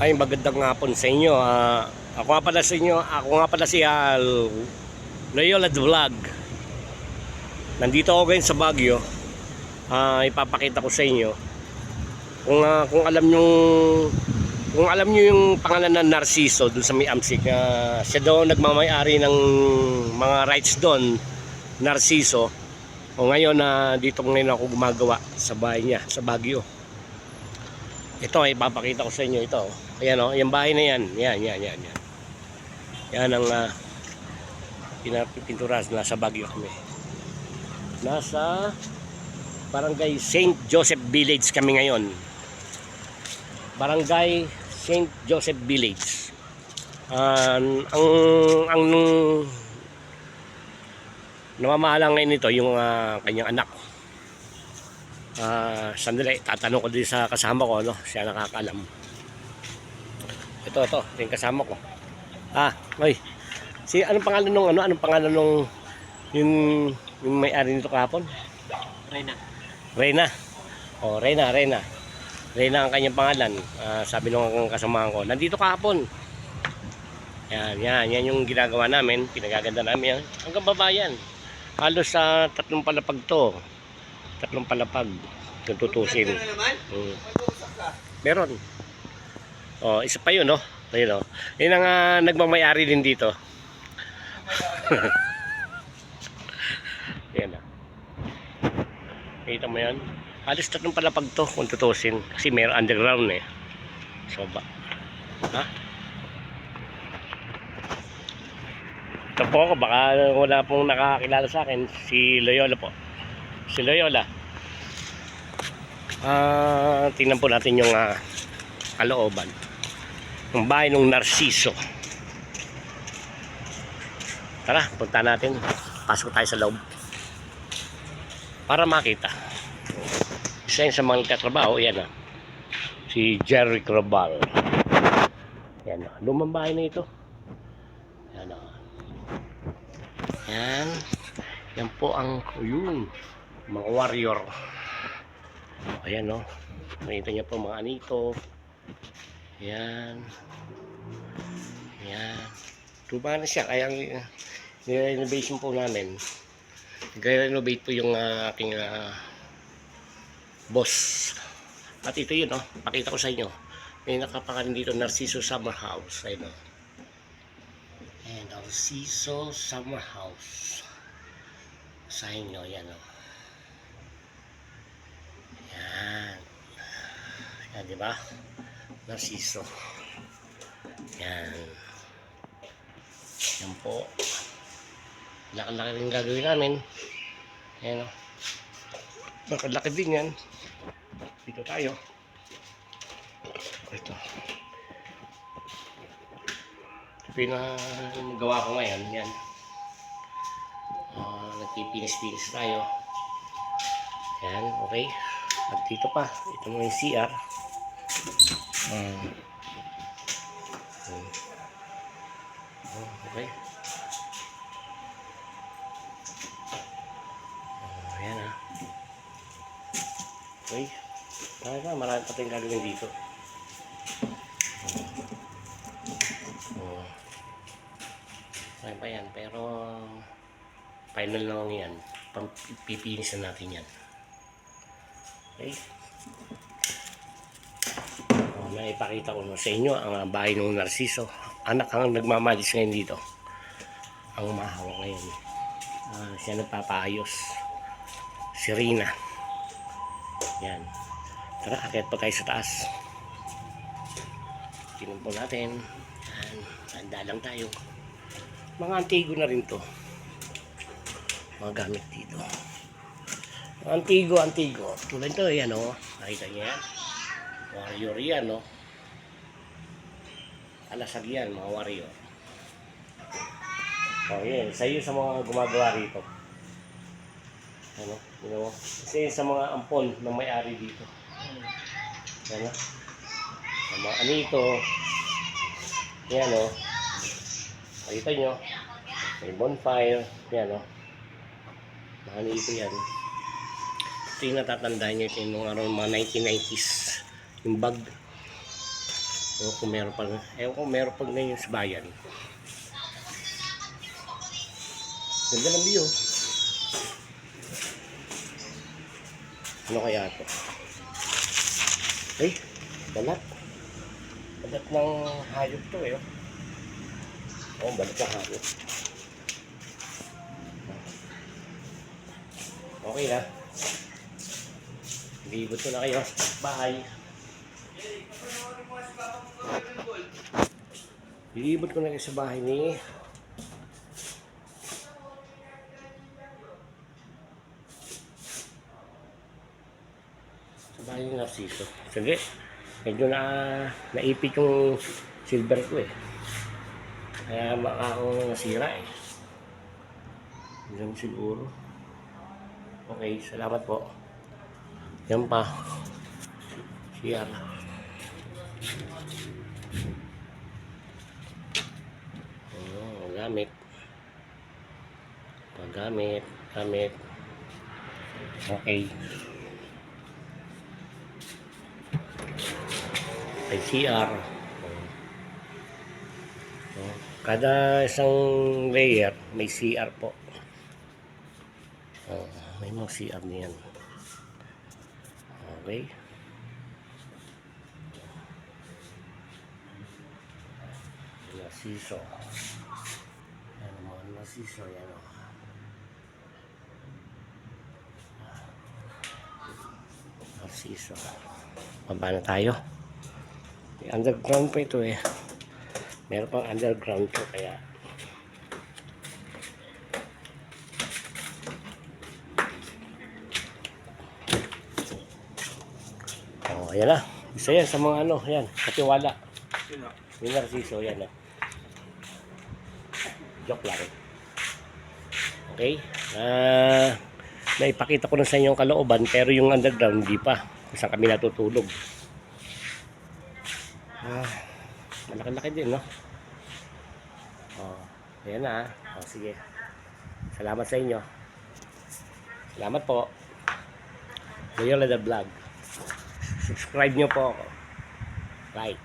Ay, magandang hapon sa inyo. Ako nga pala sa inyo, ako nga pala si Loyola Vlog. Nandito ako ngayon sa Baguio. Ipapakita ko sa inyo kung alam niyo yung pangalan ng Narciso doon sa may Amsik. Siya daw nagmamay-ari ng mga rights doon, Narciso. O ngayon dito ngayon ako gumagawa sa bahay niya sa Baguio. Ito ay ipapakita ko sa inyo ito. Ayan o, yung bahay na yan. Yan. Yan ang pinapinturas. Nasa Baguio kami. Nasa Barangay St. Joseph Village kami ngayon. Barangay St. Joseph Village. Ang namamahala ngayon nito yung kanyang anak. Sandali, tatanong ko din sa kasama ko, no? Siya nakakaalam. Ito, yung kasama ko. Oy. Anong pangalan nung yung may-ari nito kahapon? Reyna. Oh, Reyna ang kanyang pangalan. Sabi nung kasama ko, nandito kahapon. Yan yung ginagawa namin, pinagaganda namin yan. Hanggang babayan. Halos sa 3 palapag to. 3 palapag kung tutusin. Meron. Oh, isa pa yun, no? Ayun, no? Yun ang nagmamay-ari din dito. Yan, kita mo yan? Halos 3 palapag to kung tutusin. Kasi meron underground eh. So ba? Ito po ako, baka wala pong nakakilala sa akin. Si Loyola po. Si Loyola. Tingnan po natin yung kalooban. Yung bahay ng Narciso. Tara, punta natin. Pasok tayo sa loob. Para makita. Isa yun sa mga katrabaho. Yan si Jerry Crabal. Yan lumang bahay na ito. Yan po ang mga warrior. Ayan, no? Nakita niyo po mga anito. Yan. Tuba na siya. Kaya renovation po namin. Nag-renovate po yung aking boss. At ito yun, no? Pakita ko sa inyo. May nakapangalan dito, Narciso Summer House. Ayun, no? Narciso Summer House. Sa inyo, yan, no? Yan, di ba? Narciso. Yan po. Laki-laki rin gagawin namin. Yan, no? Laki din yan. Dito tayo. Ito. Pinagawa ko ngayon. Yan. Nagpipinis-pinis tayo. Yan, okay. At dito pa, ito mo yung CR. Okay. Ayan okay. Marami pa tayong gagawin dito. Marami pa yan, pero final lang yan. Pipinis na natin yan. Okay. Naipakita ko sa inyo ang bahay ng Narciso. Anak ang nagmamalis ngayon dito. Ang mahawak ngayon. Siya nagpapaayos. Si Rina. Yan. Tara, akit pa tayo sa taas. Tingnan po natin. Yan. Handa lang tayo. Mga antigo na rin to. Mga gamit dito. Antigo. Tulad ito, yan o. Nakita niyo yan. Warrior yan, no? Alasag yan, mga warrior. Yan. Isa yun sa mga gumagawa rito. Ano? Isa yun sa mga ampon na may-ari dito. Ano? Sa mga anito. Yan, no? Nakita nyo. May bonfire. Yan, no? Mga anito yan. Ito yung natatandaan nyo. Ito yung mga 1990s. Yung bag. Ewan kung meron pa ngayon sa bayan. Ganda ng view. Ano kaya ito? Ay, balat. Balat ng hayop to eh. Oh, balat ng hayop. Okay na. Ibibot ko na kayo. Bye. Ibibot ko na kayo sa bahay ni Narciso. Sige. Medyo naipit yung silver ko eh. Kaya baka akong nasira eh. Diyan siguro. Okay, salamat po. Yan pa. Siya. Gamit. Gamit. Okay. May CR. Kada isang layer may CR po. May mga CR niyan. Okay. Narciso. Yan mga Narciso. Yan o. Narciso. Baba na tayo. Underground pa ito eh. Meron pang underground to kaya ayan na. Isa yan sa mga ano, yan, katiwala. Yung Narciso, yan o. Joke lang. Okay. Naipakita ko na sa inyo yung kalooban pero yung underground hindi pa. Kung saan kami natutulog. Malaki-laki din, no? Ayan na. Sige. Salamat sa inyo. Salamat po. Loyola the Vlog. Subscribe nyo po ako. Like.